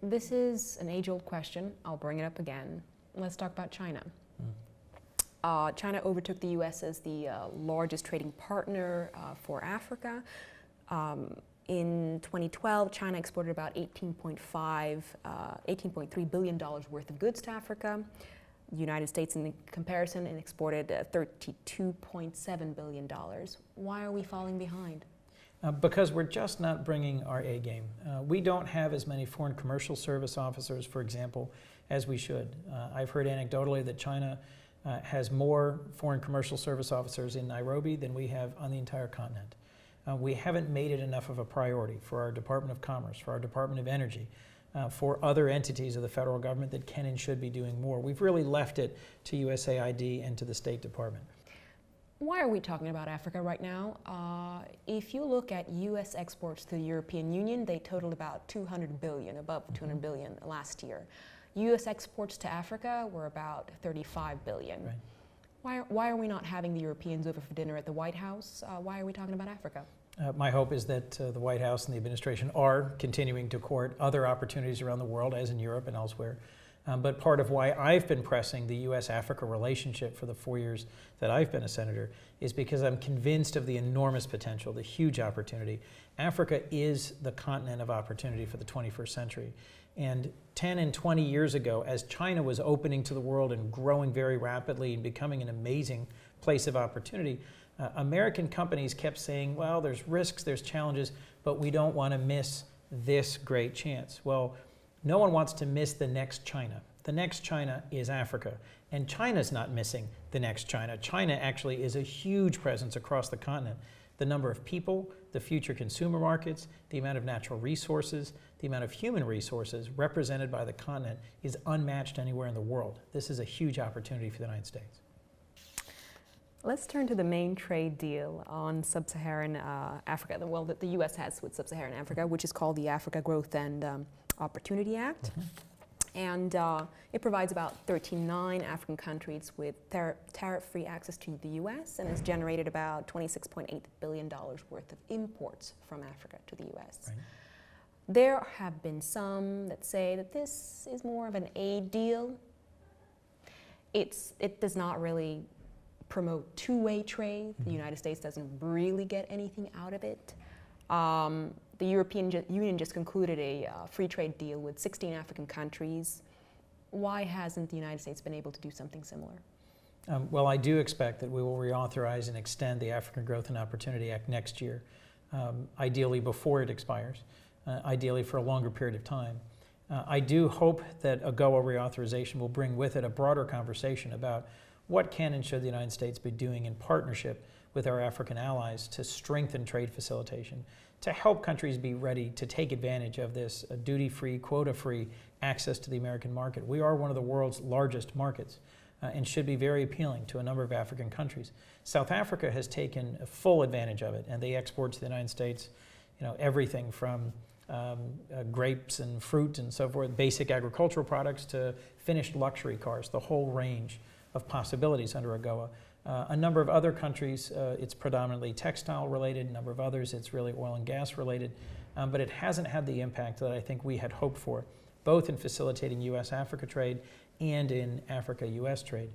This is an age-old question. I'll bring it up again. Let's talk about China. China overtook the U.S. as the largest trading partner for Africa. In 2012, China exported about $18.3 billion worth of goods to Africa. The United States, in comparison, exported $32.7 billion. Why are we falling behind? Because we're just not bringing our A game. We don't have as many foreign commercial service officers, for example, as we should. I've heard anecdotally that China has more foreign commercial service officers in Nairobi than we have on the entire continent. We haven't made it enough of a priority for our Department of Commerce, for our Department of Energy, for other entities of the federal government that can and should be doing more. We've really left it to USAID and to the State Department. Why are we talking about Africa right now? If you look at U.S. exports to the European Union, they totaled about $200 billion, above $200 billion last year. U.S. exports to Africa were about $35 billion. Right. Why are we not having the Europeans over for dinner at the White House? Why are we talking about Africa? My hope is that the White House and the administration are continuing to court other opportunities around the world, as in Europe and elsewhere. But part of why I've been pressing the U.S. Africa relationship for the 4 years that I've been a senator is because I'm convinced of the enormous potential, the huge opportunity. Africa is the continent of opportunity for the 21st century. And 10 and 20 years ago, as China was opening to the world and growing very rapidly and becoming an amazing place of opportunity, American companies kept saying, well, there's risks, there's challenges, but we don't want to miss this great chance. Well, no one wants to miss the next China. The next China is Africa. And China's not missing the next China. China actually is a huge presence across the continent. The number of people, the future consumer markets, the amount of natural resources, the amount of human resources represented by the continent is unmatched anywhere in the world. This is a huge opportunity for the United States. Let's turn to the main trade deal on sub-Saharan Africa, well, that the U.S. has with sub-Saharan Africa, which is called the Africa Growth and Opportunity Act. And it provides about 39 African countries with tariff-free access to the U.S. and has generated about $26.8 billion worth of imports from Africa to the U.S. Right. There have been some that say that this is more of an aid deal. It does not really promote two-way trade. The United States doesn't really get anything out of it. The European Union just concluded a free trade deal with 16 African countries. Why hasn't the United States been able to do something similar? Well, I do expect that we will reauthorize and extend the African Growth and Opportunity Act next year, ideally before it expires, ideally for a longer period of time. I do hope that AGOA reauthorization will bring with it a broader conversation about what can and should the United States be doing in partnership with our African allies to strengthen trade facilitation, to help countries be ready to take advantage of this duty-free, quota-free access to the American market. We are one of the world's largest markets and should be very appealing to a number of African countries. South Africa has taken full advantage of it, and they export to the United States, everything from grapes and fruit and so forth, basic agricultural products to finished luxury cars, the whole range of possibilities under AGOA. A number of other countries, it's predominantly textile related. A number of others, it's really oil and gas related. But it hasn't had the impact that I think we had hoped for, both in facilitating U.S.-Africa trade and in Africa-U.S. trade.